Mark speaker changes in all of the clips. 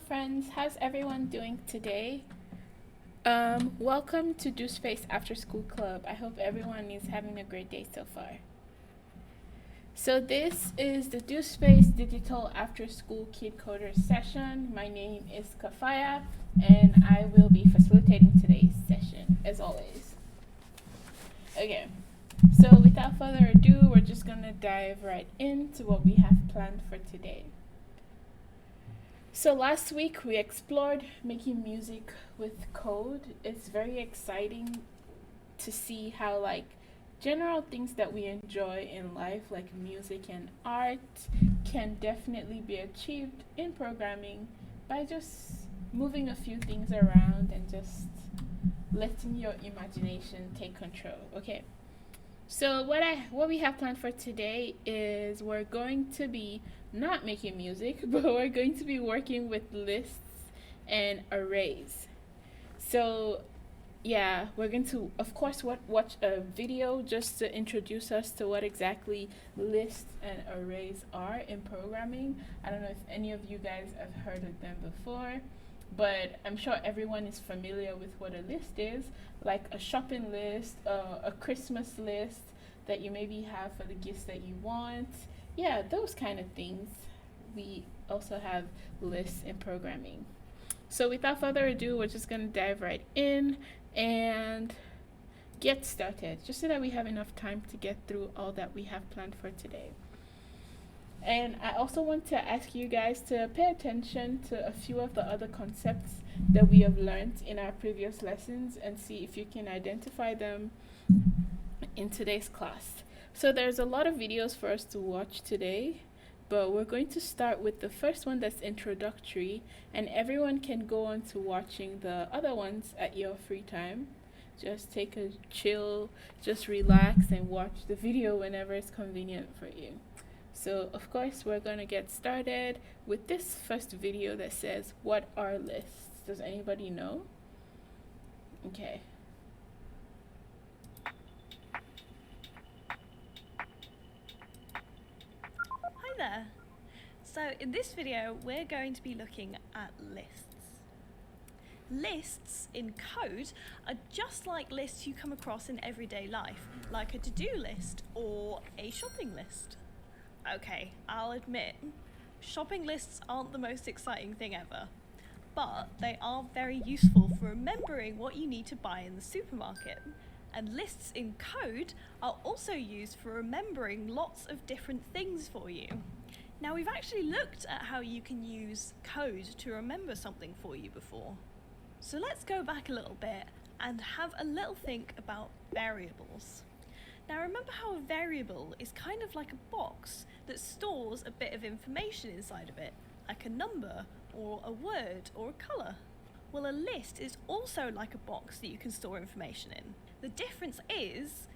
Speaker 1: friends, how's everyone doing today? Welcome to Do Space After School Club. I hope everyone is having a great day so far. So this is the Do Space Digital After School Kid Coders session. My name is Kafaya, and I will be facilitating today's session, as always. Okay, so without further ado, we're just gonna dive right into what we have planned for today. So last week we explored making music with code. It's very exciting to see how general things that we enjoy in life like music and art can definitely be achieved in programming by just moving a few things around and just letting your imagination take control. Okay. So what we have planned for today is we're going to be not making music, but we're going to be working with lists and arrays. So yeah, we're going to of course watch a video just to introduce us to what exactly lists and arrays are in programming. I don't know if any of you guys have heard of them before, but I'm sure everyone is familiar with what a list is, like a shopping list, a Christmas list that you maybe have for the gifts that you want. Yeah, those kind of things. We also have lists in programming. So without further ado, we're just going to dive right in and get started, just so that we have enough time to get through all that we have planned for today. And I also want to ask you guys to pay attention to a few of the other concepts that we have learned in our previous lessons and see if you can identify them in today's class. So there's a lot of videos for us to watch today, but we're going to start with the first one that's introductory, and everyone can go on to watching the other ones at your free time. Just take a chill, just relax and watch the video whenever it's convenient for you. So of course we're going to get started with this first video that says, what are lists? Does anybody know? Okay.
Speaker 2: Hi there. So in this video we're going to be looking at lists. Lists in code are just like lists you come across in everyday life, like a to-do list or a shopping list. Okay, I'll admit, shopping lists aren't the most exciting thing ever, but they are very useful for remembering what you need to buy in the supermarket. And lists in code are also used for remembering lots of different things for you. Now, we've actually looked at how you can use code to remember something for you before. So let's go back a little bit and have a little think about variables. Now, remember how a variable is kind of like a box that stores a bit of information inside of it, like a number or a word or a colour. Well, a list is also like a box that you can store information in. The difference is,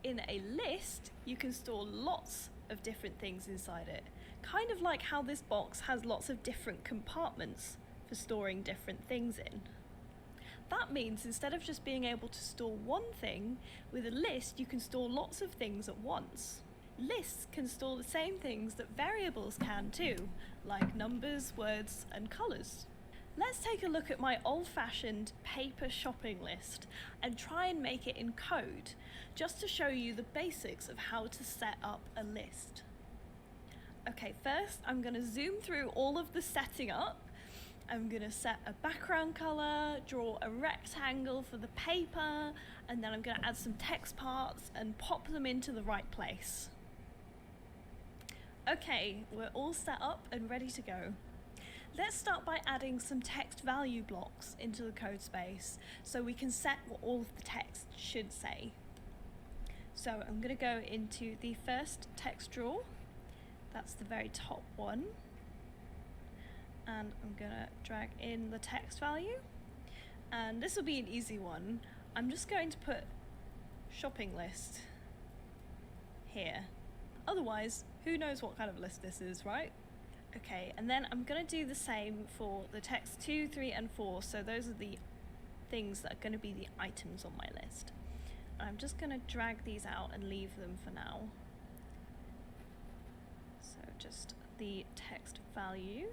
Speaker 2: in a list, you can store lots of different things inside it, kind of like how this box has lots of different compartments for storing different things in. That means instead of just being able to store one thing, with a list you can store lots of things at once. Lists can store the same things that variables can too, like numbers, words, and colours. Let's take a look at my old-fashioned paper shopping list and try and make it in code, just to show you the basics of how to set up a list. Okay, first I'm going to zoom through all of the setting up. I'm going to set a background colour, draw a rectangle for the paper, and then I'm going to add some text parts and pop them into the right place. Okay, we're all set up and ready to go. Let's start by adding some text value blocks into the code space so we can set what all of the text should say. So I'm going to go into the first text drawer. That's the very top one. And I'm going to drag in the text value. And this will be an easy one. I'm just going to put shopping list here. Otherwise, who knows what kind of list this is, right? Okay, and then I'm going to do the same for the text 2, 3, and 4. So those are the things that are going to be the items on my list. And I'm just going to drag these out and leave them for now. So just the text value.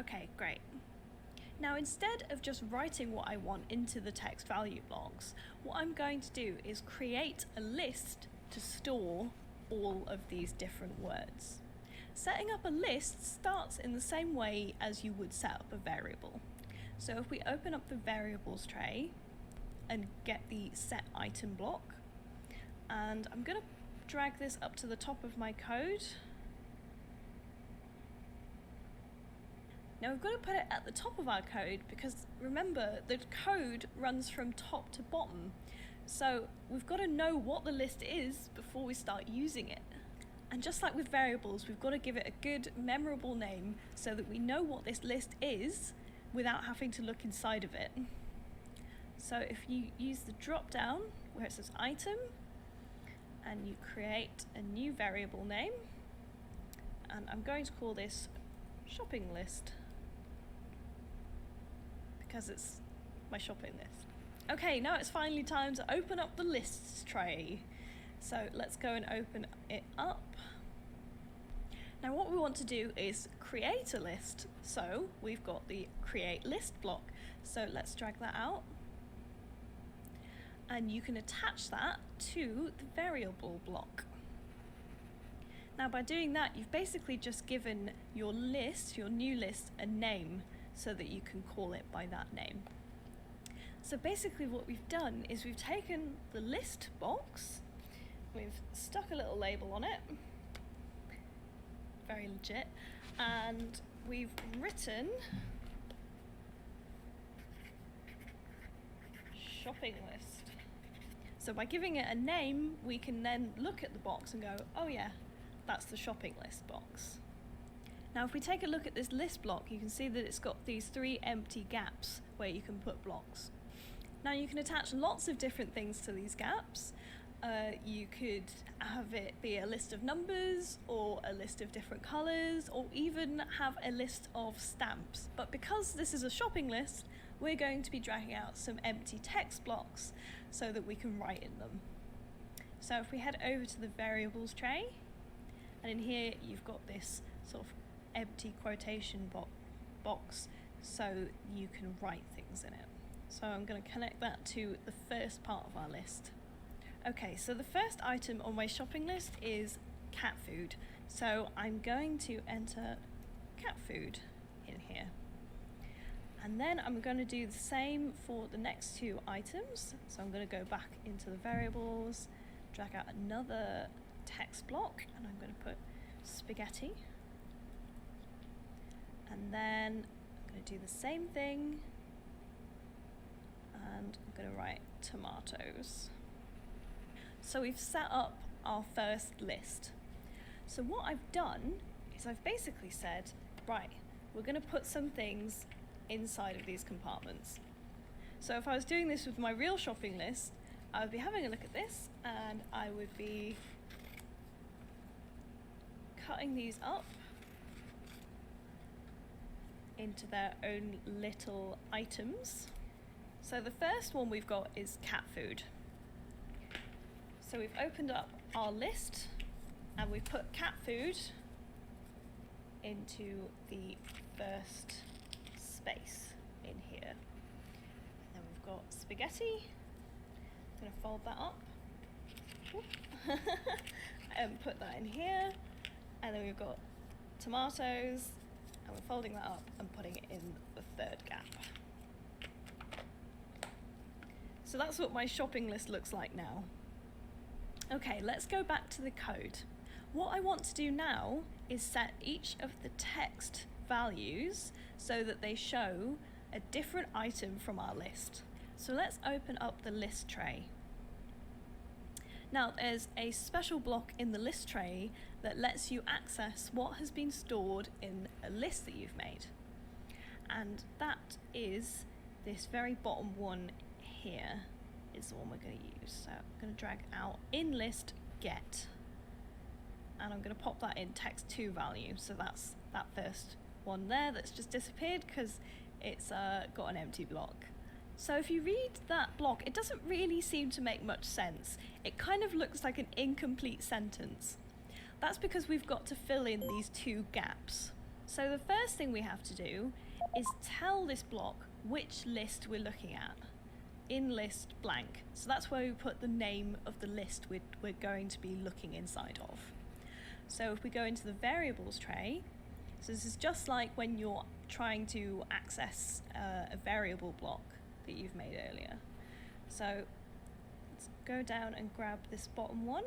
Speaker 2: Okay, great. Now instead of just writing what I want into the text value blocks, what I'm going to do is create a list to store all of these different words. Setting up a list starts in the same way as you would set up a variable. So if we open up the variables tray and get the set item block, and I'm going to drag this up to the top of my code. Now we've got to put it at the top of our code because remember the code runs from top to bottom. So we've got to know what the list is before we start using it. And just like with variables, we've got to give it a good, memorable name so that we know what this list is without having to look inside of it. So if you use the drop down where it says item, and you create a new variable name, and I'm going to call this shopping list because it's my shopping list. Okay, now it's finally time to open up the lists tray. So let's go and open it up. Now what we want to do is create a list. So we've got the create list block. So let's drag that out. And you can attach that to the variable block. Now by doing that, you've basically just given your list, your new list, a name so that you can call it by that name. So basically what we've done is we've taken the list box, we've stuck a little label on it, very legit, and we've written shopping list. So by giving it a name, we can then look at the box and go, oh yeah, that's the shopping list box. Now if we take a look at this list block, you can see that it's got these 3 empty gaps where you can put blocks. Now you can attach lots of different things to these gaps. You could have it be a list of numbers or a list of different colours or even have a list of stamps. But because this is a shopping list, we're going to be dragging out some empty text blocks so that we can write in them. So if we head over to the variables tray, and in here you've got this sort of empty quotation box so you can write things in it. So I'm going to connect that to the first part of our list. Okay, so the first item on my shopping list is cat food. So I'm going to enter cat food in here. And then I'm going to do the same for the next 2 items. So I'm going to go back into the variables, drag out another text block, and I'm going to put spaghetti. And then I'm going to do the same thing, and I'm going to write tomatoes. So we've set up our first list. So what I've done is I've basically said, right, we're going to put some things inside of these compartments. So if I was doing this with my real shopping list, I would be having a look at this and I would be cutting these up into their own little items. So the first one we've got is cat food. So we've opened up our list and we've put cat food into the first space in here. And then we've got spaghetti. I'm going to fold that up and put that in here. And then we've got tomatoes, and we're folding that up and putting it in the third gap. So that's what my shopping list looks like now. Okay, let's go back to the code. What I want to do now is set each of the text values so that they show a different item from our list. So let's open up the list tray. Now there's a special block in the list tray that lets you access what has been stored in a list that you've made. And that is this very bottom one here is the one we're going to use. So I'm going to drag out in list get. And I'm going to pop that in text2 value. So that's that first one there that's just disappeared because it's got an empty block. So if you read that block, it doesn't really seem to make much sense. It kind of looks like an incomplete sentence. That's because we've got to fill in these 2 gaps. So the first thing we have to do is tell this block which list we're looking at. In list blank. So that's where we put the name of the list we're going to be looking inside of. So if we go into the variables tray, so this is just like when you're trying to access a variable block that you've made earlier. So let's go down and grab this bottom one,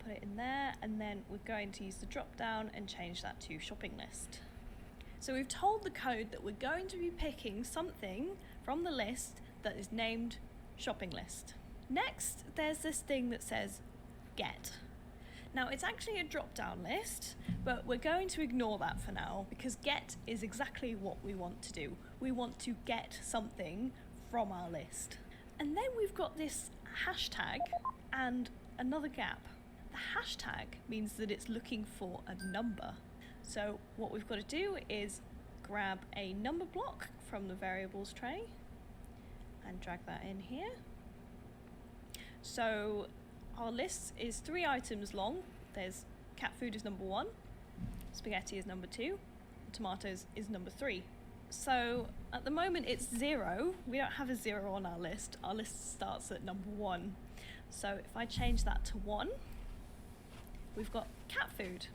Speaker 2: put it in there, and then we're going to use the drop down and change that to shopping list. So we've told the code that we're going to be picking something from the list that is named shopping list. Next, there's this thing that says get. Now it's actually a drop-down list, but we're going to ignore that for now because get is exactly what we want to do. We want to get something from our list. And then we've got this hashtag and another gap. The hashtag means that it's looking for a number. So what we've got to do is grab a number block from the variables tray and drag that in here. So our list is 3 items long. There's cat food is number 1, spaghetti is number 2, tomatoes is number 3. So at the moment it's 0. We don't have a 0 on our list. Our list starts at number 1. So if I change that to 1, we've got cat food.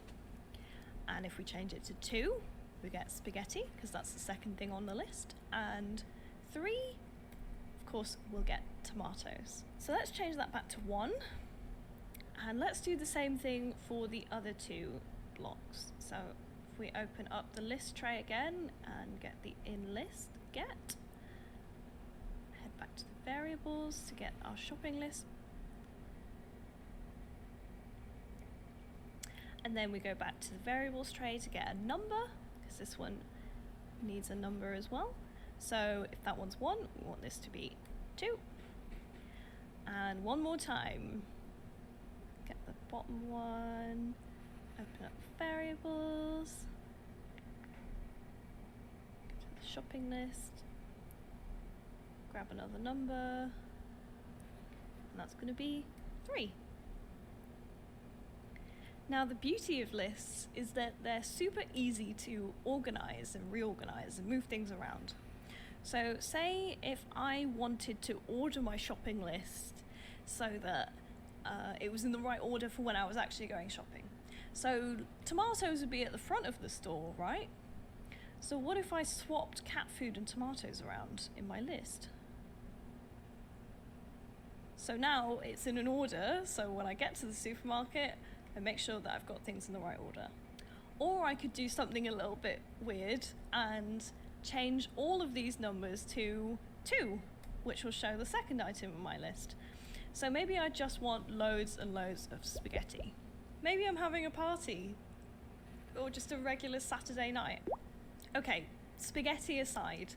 Speaker 2: And if we change it to 2, we get spaghetti, because that's the second thing on the list. And 3, of course, we'll get tomatoes. So let's change that back to 1. And let's do the same thing for the other 2 blocks. So if we open up the list tray again and get the in list get, head back to the variables to get our shopping list. And then we go back to the variables tray to get a number, because this one needs a number as well. So if that one's 1, we want this to be 2. And one more time. Get the bottom one, open up variables, go to the shopping list, grab another number, and that's going to be 3. Now the beauty of lists is that they're super easy to organize and reorganize and move things around. So say if I wanted to order my shopping list so that it was in the right order for when I was actually going shopping. So tomatoes would be at the front of the store, right? So what if I swapped cat food and tomatoes around in my list? So now it's in an order, so when I get to the supermarket, I make sure that I've got things in the right order. Or I could do something a little bit weird and change all of these numbers to 2, which will show the second item on my list. So maybe I just want loads and loads of spaghetti. Maybe I'm having a party, or just a regular Saturday night. Okay, spaghetti aside,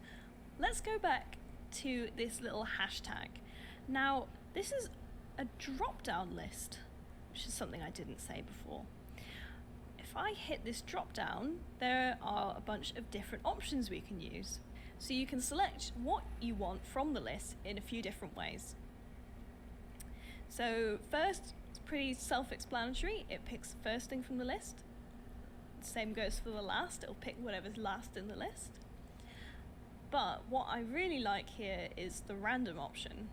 Speaker 2: let's go back to this little hashtag. Now, this is a drop-down list, which is something I didn't say before. If I hit this drop-down, there are a bunch of different options we can use. So you can select what you want from the list in a few different ways. So first, it's pretty self-explanatory. It picks the first thing from the list. Same goes for the last. It'll pick whatever's last in the list. But what I really like here is the random option.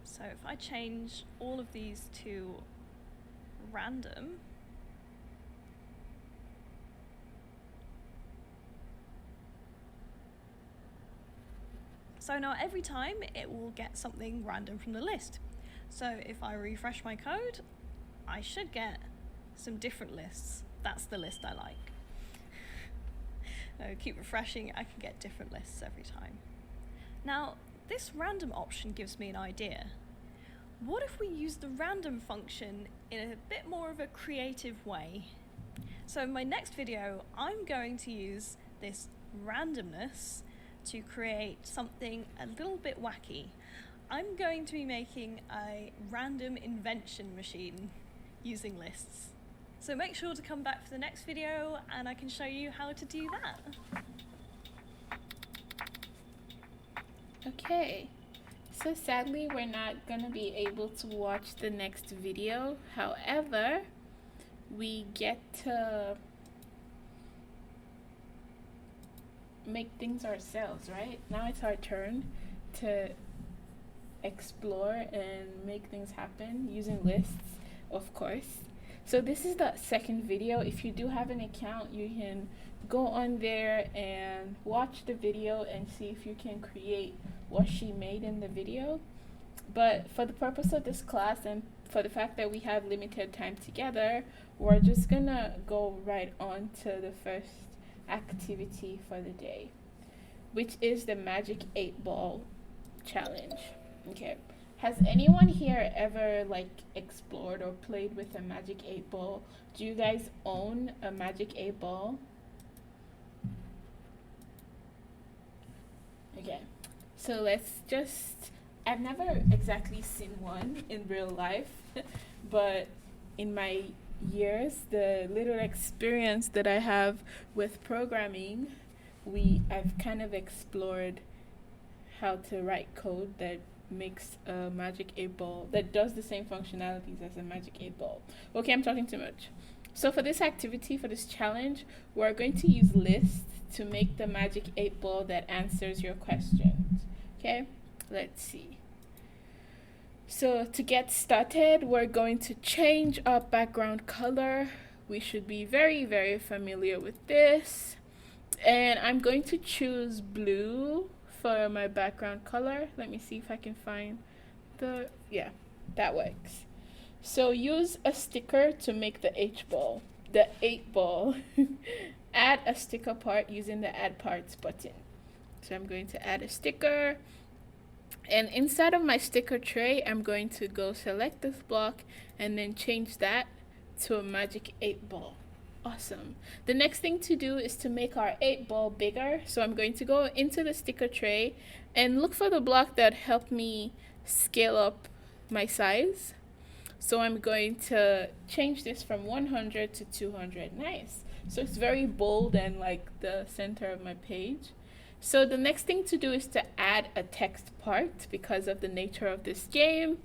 Speaker 2: So if I change all of these to random, so now every time it will get something random from the list. So if I refresh my code, I should get some different lists. That's the list I like. Keep refreshing, I can get different lists every time. Now, this random option gives me an idea. What if we use the random function in a bit more of a creative way? So in my next video, I'm going to use this randomness to create something a little bit wacky. I'm going to be making a random invention machine using lists. So make sure to come back for the next video and I can show you how to do that.
Speaker 1: Okay, so sadly we're not gonna be able to watch the next video. However, we get to make things ourselves, right? Now it's our turn to explore and make things happen using lists, of course. So this is the second video. If you do have an account, you can go on there and watch the video and see if you can create what she made in the video. But for the purpose of this class and for the fact that we have limited time together, we're just gonna go right on to the first activity for the day, which is the Magic 8-Ball challenge. Okay, has anyone here ever like explored or played with a Magic 8-Ball? Do you guys own a Magic 8-Ball? Okay, so let's just, I've never exactly seen one in real life, but in my years, the little experience that I have with programming, I've kind of explored how to write code that makes a Magic 8-Ball that does the same functionalities as a Magic 8-Ball. Okay, I'm talking too much. So for this activity, for this challenge, we're going to use lists to make the Magic 8-Ball that answers your questions. Okay, let's see. So to get started, we're going to change our background color. We should be very, very familiar with this. And I'm going to choose blue for my background color. Let me see if I can find yeah, that works. So use a sticker to make the 8-Ball. Add a sticker part using the Add Parts button. So I'm going to add a sticker. And inside of my sticker tray, I'm going to go select this block and then change that to a Magic 8-Ball. Awesome. The next thing to do is to make our 8-Ball bigger. So I'm going to go into the sticker tray and look for the block that helped me scale up my size. So I'm going to change this from 100 to 200. Nice. So it's very bold and like the center of my page. So the next thing to do is to add a text part because of the nature of this game.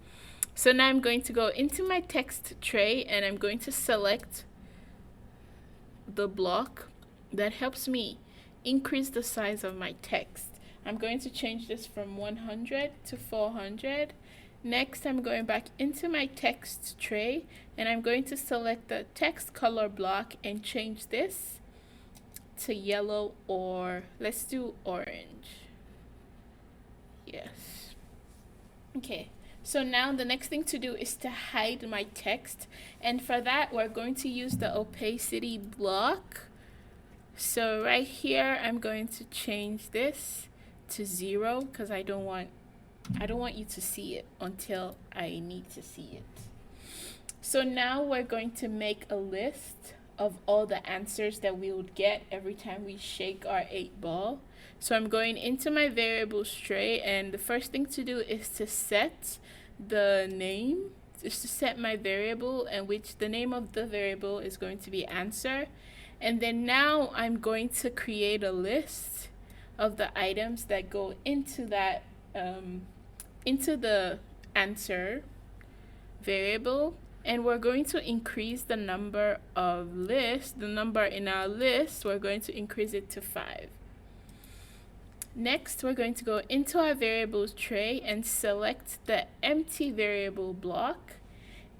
Speaker 1: So now I'm going to go into my text tray and I'm going to select the block that helps me increase the size of my text. I'm going to change this from 100 to 400. Next, I'm going back into my text tray and I'm going to select the text color block and change this to yellow, or let's do orange. Yes. Okay. So now the next thing to do is to hide my text, and for that we're going to use the opacity block. So right here I'm going to change this to 0 because I don't want you to see it until I need to see it. So now we're going to make a list of all the answers that we would get every time we shake our 8-Ball. So I'm going into my variables tray, and the first thing to do is to set the name, is to set my variable, and which the name of the variable is going to be answer. And then now I'm going to create a list of the items that go into that into the answer variable, and we're going to increase the number of lists, the number in our list, we're going to increase it to 5. Next, we're going to go into our variables tray and select the empty variable block,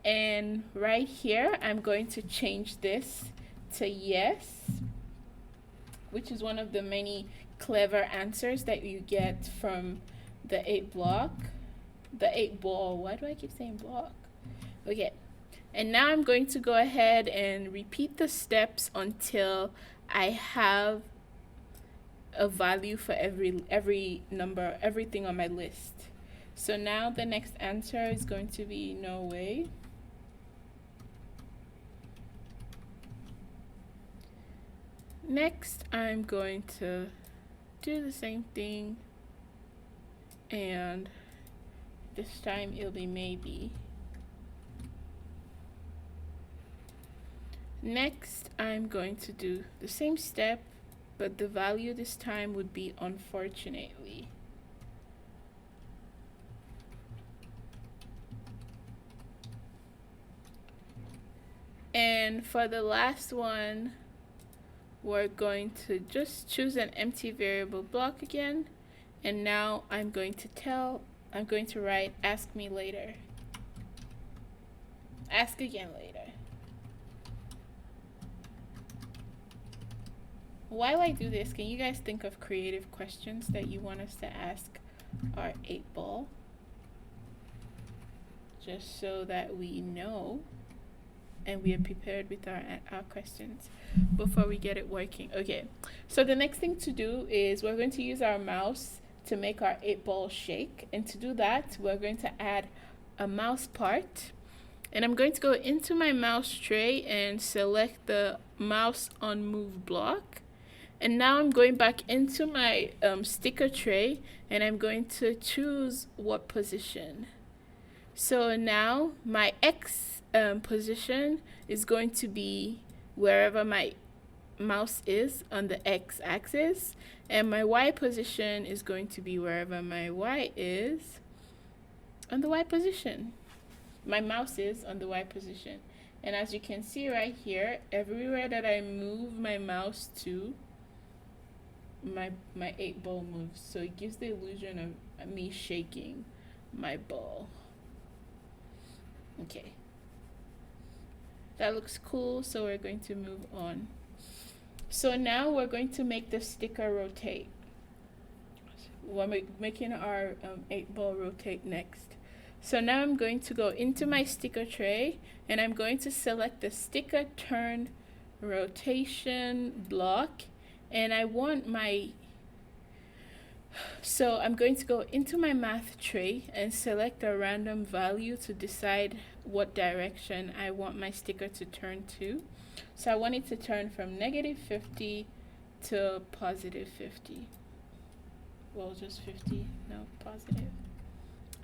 Speaker 1: and right here I'm going to change this to yes, which is one of the many clever answers that you get from the 8-Ball. Why do I keep saying block? Okay, and now I'm going to go ahead and repeat the steps until I have a value for every number, everything on my list. So now the next answer is going to be no way. Next, I'm going to do the same thing, and this time it'll be maybe. Next, I'm going to do the same step, but the value this time would be unfortunately. And then for the last one, we're going to just choose an empty variable block again. And now I'm going to write ask me later. Ask again later. While I do this, can you guys think of creative questions that you want us to ask our 8-ball? Just so that we know and we are prepared with our questions before we get it working. Okay, so the next thing to do is we're going to use our mouse to make our 8-ball shake. And to do that, we're going to add a mouse part. And I'm going to go into my mouse tray and select the mouse on move block. And now I'm going back into my sticker tray and I'm going to choose what position. So now my X position is going to be wherever my mouse is on the X axis, and my Y position is going to be wherever my Y is on the Y position. My mouse is on the Y position. And as you can see right here, everywhere that I move my mouse to, my 8-ball moves. So it gives the illusion of me shaking my ball. Okay. That looks cool, so we're going to move on. So now we're going to make the sticker rotate. We're making our 8-ball rotate next. So now I'm going to go into my sticker tray and I'm going to select the sticker turn rotation block, and I want so I'm going to go into my math tray and select a random value to decide what direction I want my sticker to turn to. So I want it to turn from -50 to +50. Well, just 50, no, positive.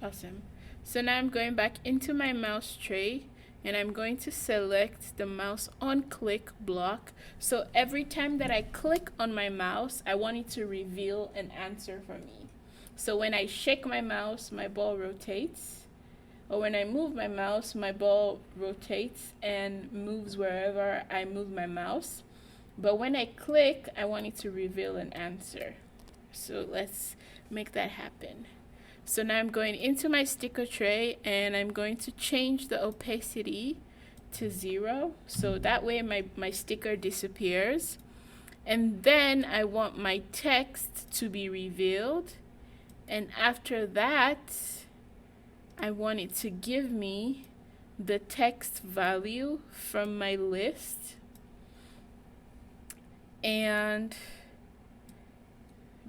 Speaker 1: Awesome. So now I'm going back into my mouse tray and I'm going to select the mouse on click block. So every time that I click on my mouse, I want it to reveal an answer for me. So when I shake my mouse, my ball rotates. Or when I move my mouse, my ball rotates and moves wherever I move my mouse. But when I click, I want it to reveal an answer. So let's make that happen. So now I'm going into my sticker tray and I'm going to change the opacity to 0. So that way my sticker disappears. And then I want my text to be revealed. And after that, I want it to give me the text value from my list. And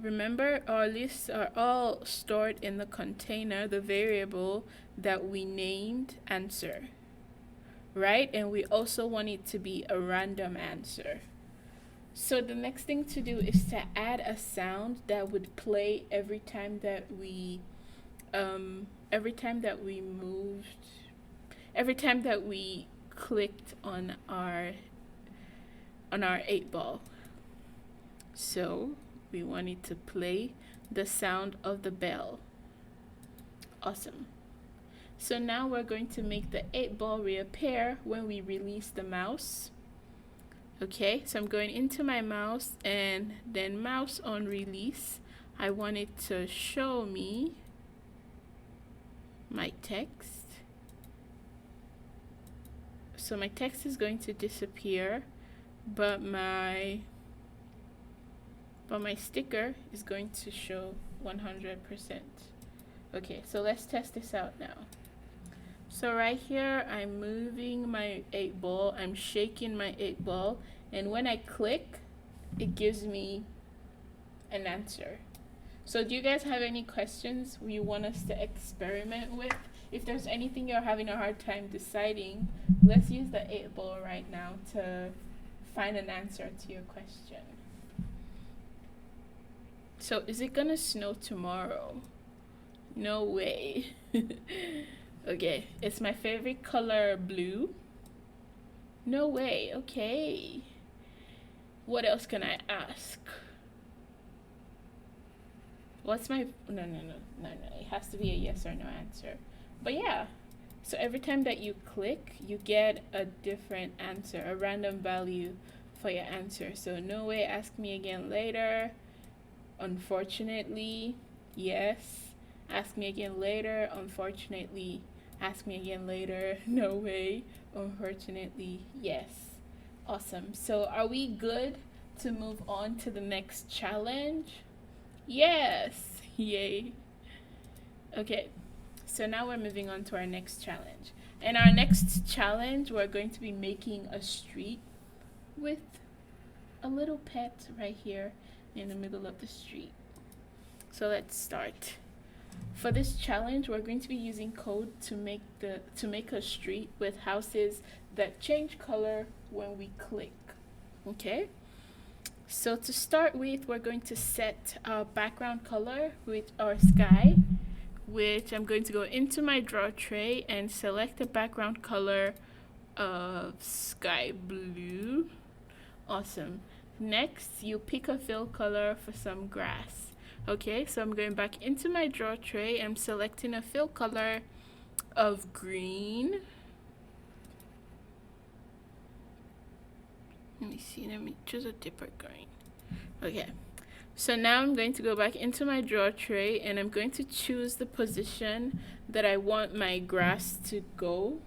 Speaker 1: remember, our lists are all stored in the container, the variable that we named answer, right? And we also want it to be a random answer. So the next thing to do is to add a sound that would play every time that we clicked on our 8-ball. So we want it to play the sound of the bell. Awesome. So now we're going to make the 8-ball reappear when we release the mouse. Okay, so I'm going into my mouse and then mouse on release. I want it to show me my text. So my text is going to disappear, but my sticker is going to show 100%. Okay, so let's test this out now. So right here, I'm moving my 8-ball, I'm shaking my 8-ball, and when I click, it gives me an answer. So do you guys have any questions you want us to experiment with? If there's anything you're having a hard time deciding, let's use the 8-ball right now to find an answer to your question. So is it gonna snow tomorrow? No way. Okay, it's my favorite color, blue. No way. Okay, what else can I ask? What's my no, it has to be a yes or no answer. But yeah, So every time that you click, you get a different answer, a random value for your answer. So no way, ask me again later. Unfortunately, yes. Ask me again later. Unfortunately, ask me again later. No way. Unfortunately, yes. Awesome. So are we good to move on to the next challenge? Yes. Yay. Okay. So now we're moving on to our next challenge. And our next challenge, we're going to be making a street with a little pet right here in the middle of the street. So let's start. For this challenge, we're going to be using code to make a street with houses that change color when we click. Okay? So to start with, we're going to set our background color with our sky, which I'm going to go into my draw tray and select the background color of sky blue. Awesome. Next, you pick a fill color for some grass. Okay, so I'm going back into my draw tray. I'm selecting a fill color of green. Let me see, let me choose a deeper green. Okay. So now I'm going to go back into my draw tray and I'm going to choose the position that I want my grass to go.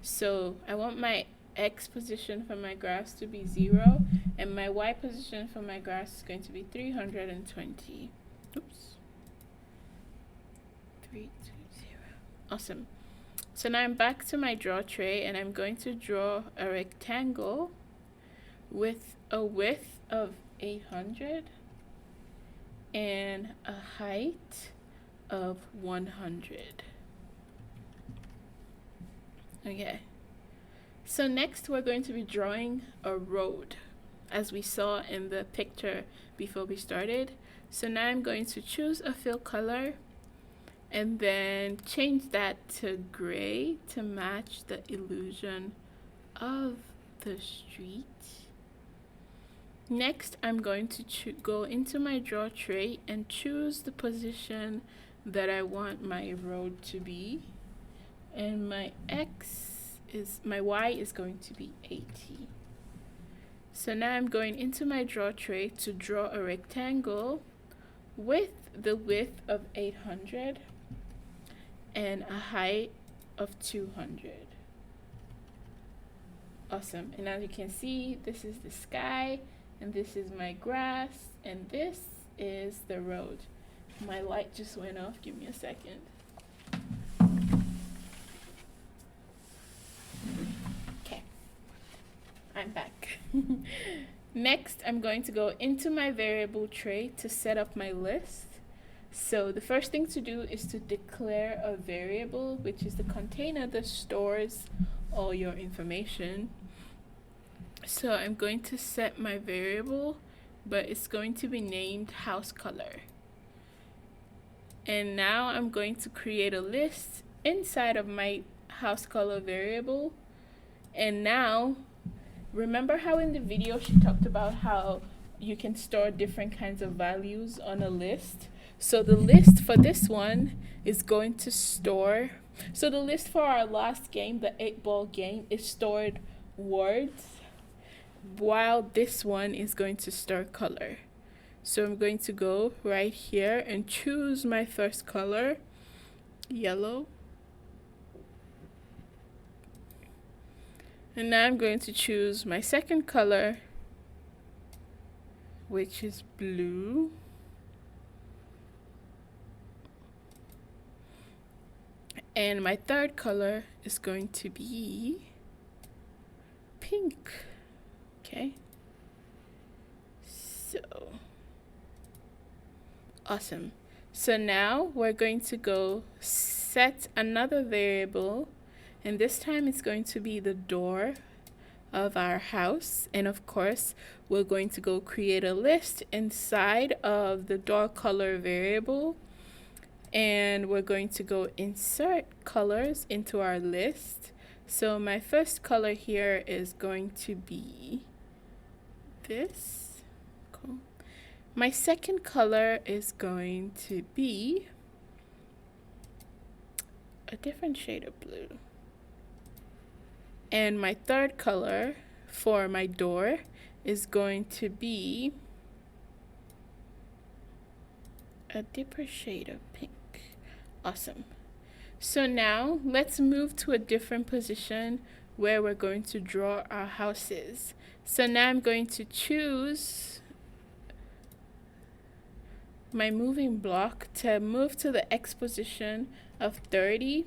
Speaker 1: So I want my X position for my grass to be 0 and my Y position for my grass is going to be 320. Oops. 320. Awesome. So now I'm back to my draw tray and I'm going to draw a rectangle with a width of 800 and a height of 100. Okay. So next we're going to be drawing a road as we saw in the picture before we started. So now I'm going to choose a fill color and then change that to gray to match the illusion of the street. Next, I'm going to go into my draw tray and choose the position that I want my road to be. And my Y is going to be 80. So now I'm going into my draw tray to draw a rectangle with the width of 800 and a height of 200. Awesome. And as you can see, this is the sky. And this is my grass, and this is the road. My light just went off. Give me a second. Okay, I'm back. Next, I'm going to go into my variable tray to set up my list. So the first thing to do is to declare a variable, which is the container that stores all your information. So I'm going to set my variable, but it's going to be named house color. And now I'm going to create a list inside of my house color variable. And now, remember how in the video she talked about how you can store different kinds of values on a list? So the list for this one is going to store, so the list for our last game, the 8-ball game, is stored words, while this one is going to store color. So I'm going to go right here and choose my first color, yellow. And now I'm going to choose my second color, which is blue. And my third color is going to be pink. Okay. So, awesome. So now we're going to go set another variable, and this time it's going to be the door of our house. And of course, we're going to go create a list inside of the door color variable. And we're going to go insert colors into our list. So my first color here is going to be this. Cool. My second color is going to be a different shade of blue. And my third color for my door is going to be a deeper shade of pink. Awesome. So now let's move to a different position where we're going to draw our houses. So now I'm going to choose my moving block to move to the X position of 30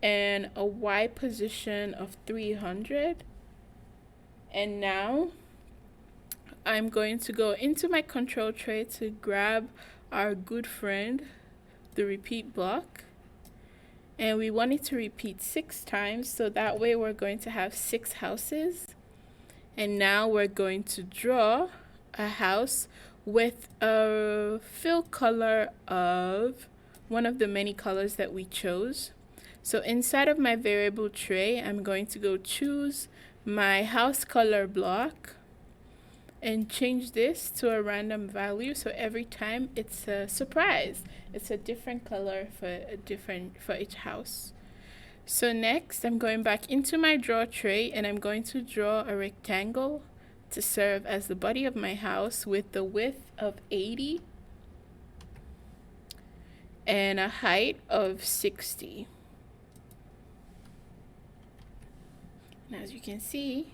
Speaker 1: and a Y position of 300. And now I'm going to go into my control tray to grab our good friend, the repeat block. And we want it to repeat 6 times, so that way we're going to have 6 houses. And now we're going to draw a house with a fill color of one of the many colors that we chose. So inside of my variable tray, I'm going to go choose my house color block and change this to a random value, so every time it's a surprise. It's a different color for each house. So next, I'm going back into my draw tray and I'm going to draw a rectangle to serve as the body of my house with the width of 80 and a height of 60. And as you can see,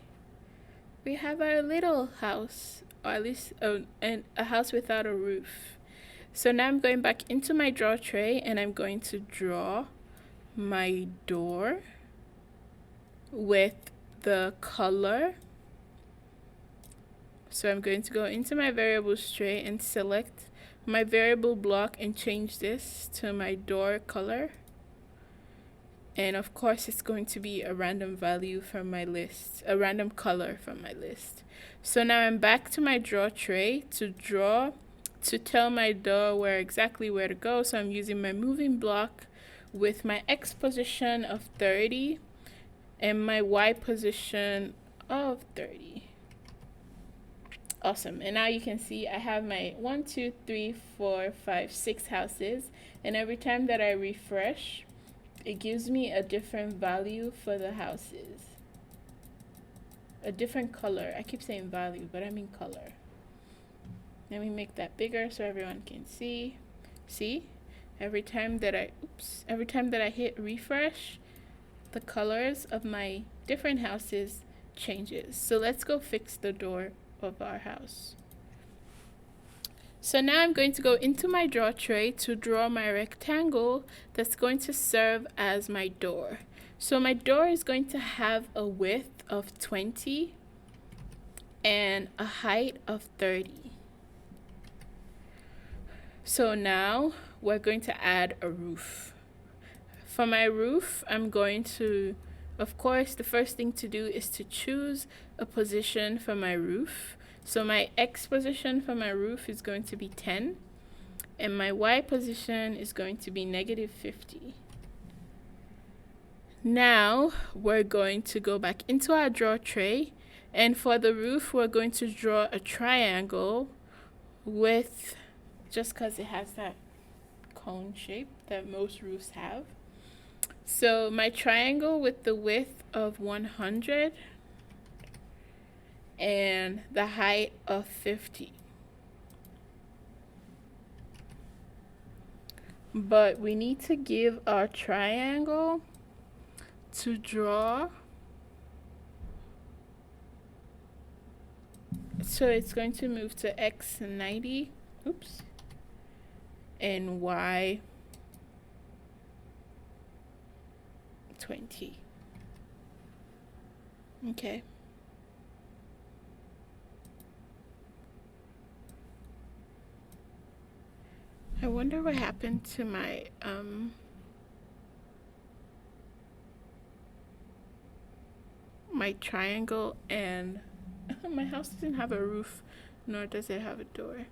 Speaker 1: we have our little house, or at least and a house without a roof. So now I'm going back into my draw tray and I'm going to draw my door with the color. So I'm going to go into my variables tray and select my variable block and change this to my door color. And of course, it's going to be a random value from my list, a random color from my list. So now I'm back to my draw tray to tell my door exactly where to go. So I'm using my moving block with my X position of 30 and my Y position of 30. Awesome. And now you can see I have my 1, 2, 3, 4, 5, 6 houses. And every time that I refresh, it gives me a different value for the houses. A different color. I keep saying value, but I mean color. Let me make that bigger so everyone can see. See? Every time that I hit refresh, the colors of my different houses changes. So let's go fix the door of our house. So now I'm going to go into my draw tray to draw my rectangle that's going to serve as my door. So my door is going to have a width of 20 and a height of 30. So now we're going to add a roof. For my roof, I'm going to, of course, the first thing to do is to choose a position for my roof. So my X position for my roof is going to be 10, and my Y position is going to be -50. Now we're going to go back into our draw tray, and for the roof, we're going to draw a triangle with, just because it has that cone shape that most roofs have. So my triangle with the width of 100 and the height of 50. But we need to give our triangle to draw. So it's going to move to X 90, oops, and Y 20. Okay. I wonder what happened to my my triangle, and my house doesn't have a roof, nor does it have a door.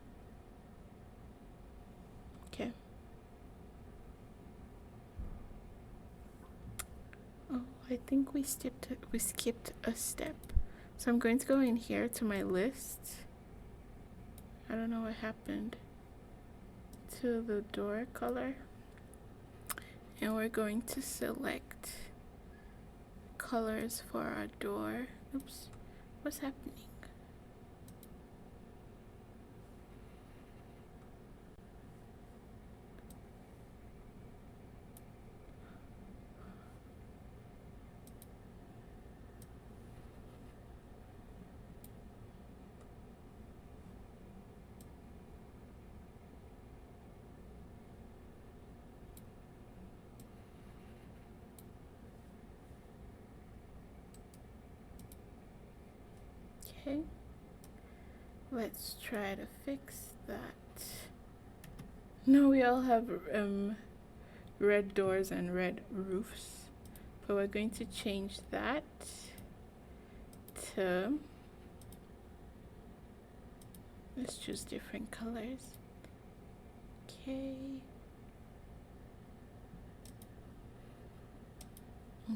Speaker 1: Okay. Oh, I think we skipped a step. So I'm going to go in here to my list. I don't know what happened to the door color. And we're going to select colors for our door. Oops, what's happening? Okay, let's try to fix that. No, we all have red doors and red roofs, but we're going to change that to, let's choose different colors. Okay.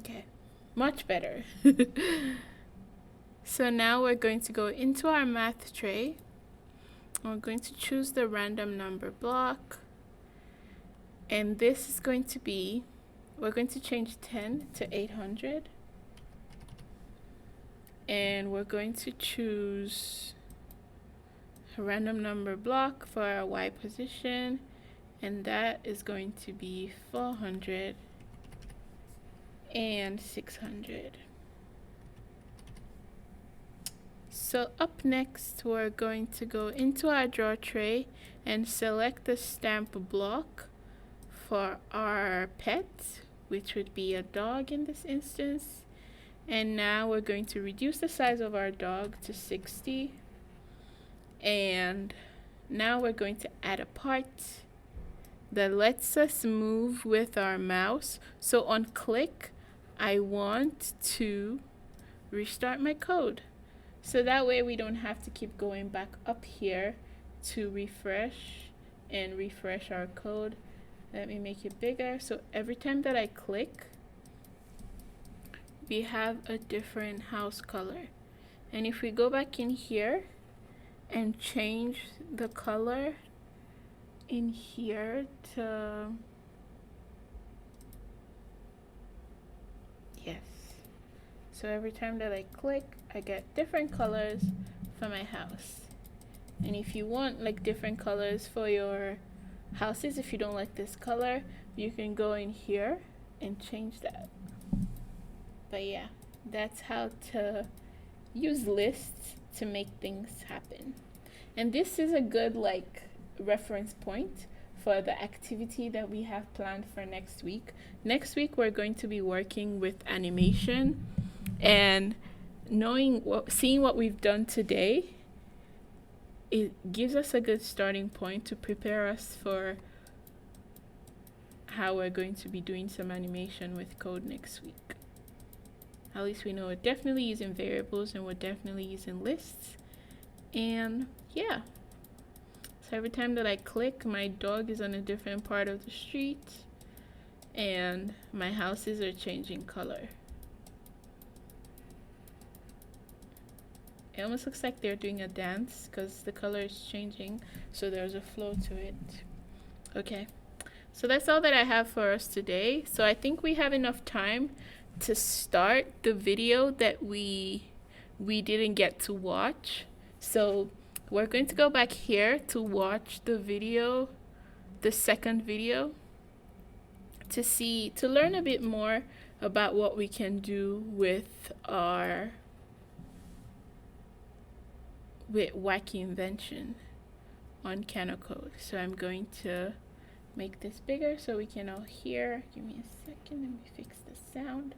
Speaker 1: Okay, much better. So now we're going to go into our math tray. We're going to choose the random number block. And this is going to be, we're going to change 10 to 800. And we're going to choose a random number block for our Y position. And that is going to be 400 and 600. So up next, we're going to go into our draw tray and select the stamp block for our pet, which would be a dog in this instance. And now we're going to reduce the size of our dog to 60. And now we're going to add a part that lets us move with our mouse. So on click, I want to restart my code. So that way we don't have to keep going back up here to refresh and refresh our code. Let me make it bigger. So every time that I click, we have a different house color. And if we go back in here and change the color in here to, yes. So every time that I click, I get different colors for my house. And if you want like different colors for your houses, if you don't like this color, you can go in here and change that. But yeah, that's how to use lists to make things happen. And this is a good like reference point for the activity that we have planned for next week. Next week we're going to be working with animation, and seeing what we've done today, it gives us a good starting point to prepare us for how we're going to be doing some animation with code next week. At least we know we're definitely using variables and we're definitely using lists. And yeah, so every time that I click, my dog is on a different part of the street and my houses are changing color. It almost looks like they're doing a dance because the color is changing, so there's a flow to it. Okay, so that's all that I have for us today. So I think we have enough time to start the video that we didn't get to watch. So we're going to go back here to watch the video, the second video, to learn a bit more about what we can do with Wacky Invention on CanoCode. So I'm going to make this bigger so we can all hear. Give me a second, let me fix the sound.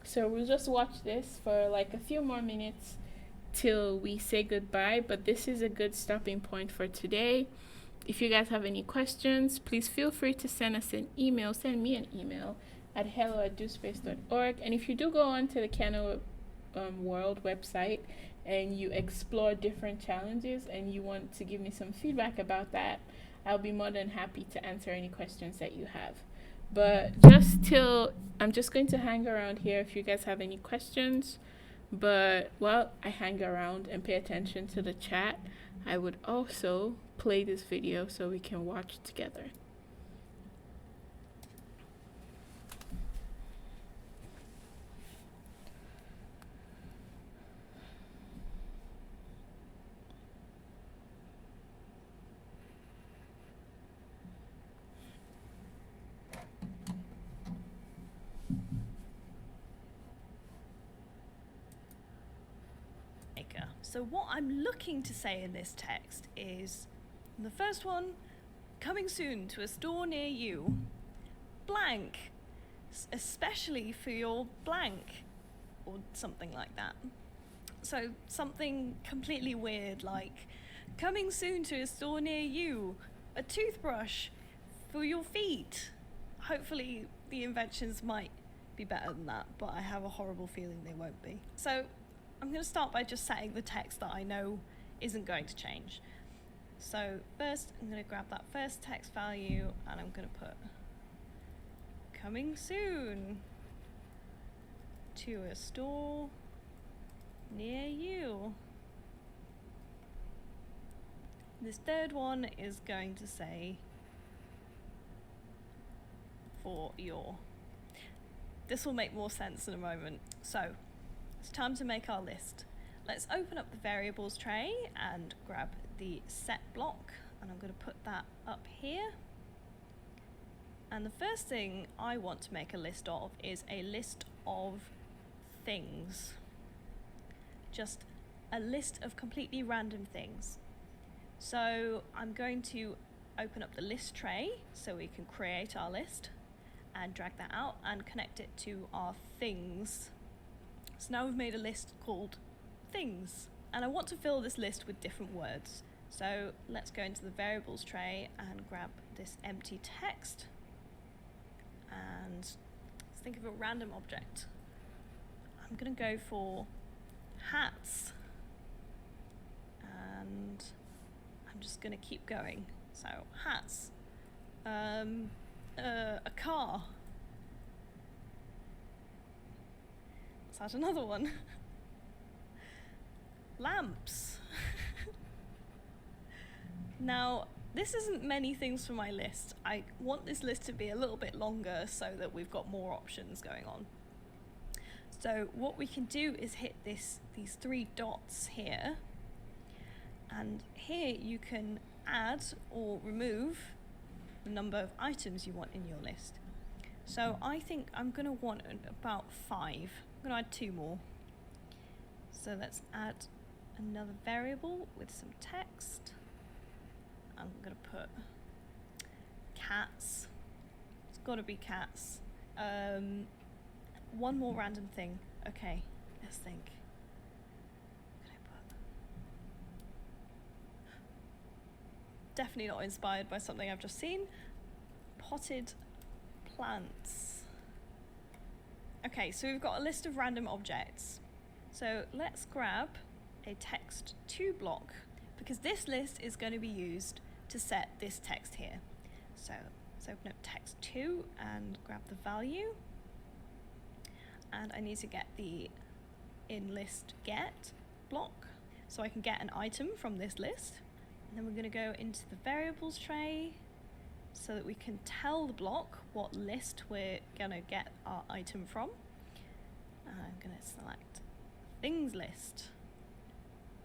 Speaker 1: So we'll just watch this for like a few more minutes till we say goodbye, but this is a good stopping point for today. If you guys have any questions, please feel free to send us an email. Send me an email at hello@dospace.org. And if you do go on to the Cano World website and you explore different challenges and you want to give me some feedback about that, I'll be more than happy to answer any questions that you have. But I'm just going to hang around here if you guys have any questions. But while I hang around and pay attention to the chat, I would also play this video so we can watch together.
Speaker 2: bigger. So what I'm looking to say in this text is, the first one, coming soon to a store near you, blank, especially for your blank, or something like that. So something completely weird, like, coming soon to a store near you, a toothbrush for your feet. Hopefully the inventions might be better than that, but I have a horrible feeling they won't be. So I'm going to start by just setting the text that I know isn't going to change. So first I'm going to grab that first text value and I'm going to put coming soon to a store near you. This third one is going to say for your. This will make more sense in a moment. So it's time to make our list. Let's open up the variables tray and grab the set block, and I'm going to put that up here. And the first thing I want to make a list of is a list of things. Just a list of completely random things. So I'm going to open up the list tray so we can create our list and drag that out and connect it to our things. So now we've made a list called things, and I want to fill this list with different words. So let's go into the variables tray and grab this empty text, and let's think of a random object. I'm going to go for hats, and I'm just going to keep going. So hats, a car. Let's add another one. Lamps. Now, this isn't many things for my list. I want this list to be a little bit longer so that we've got more options going on. So what we can do is hit these three dots here, and here you can add or remove the number of items you want in your list. So I think I'm going to want about 5. I'm going to add 2 more. So let's add another variable with some text. I'm going to put cats. It's got to be cats. One more random thing. Okay, let's think. What can I put? Definitely not inspired by something I've just seen. Potted plants. Okay, so we've got a list of random objects. So let's grab a text to block, because this list is going to be used to set this text here. So let's open up text 2 and grab the value. And I need to get the inListGet block so I can get an item from this list. And then we're going to go into the variables tray so that we can tell the block what list we're going to get our item from. I'm going to select things list.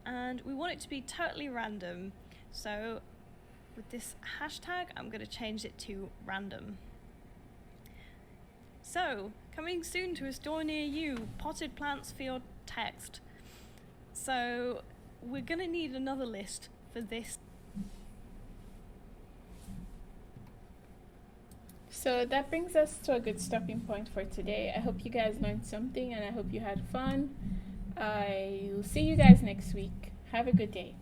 Speaker 2: And we want it to be totally random. So with this hashtag, I'm going to change it to random. So, coming soon to a store near you, potted plants for your text. So, we're going to need another list for this.
Speaker 1: So that brings us to a good stopping point for today. I hope you guys learned something and I hope you had fun. I will see you guys next week. Have a good day.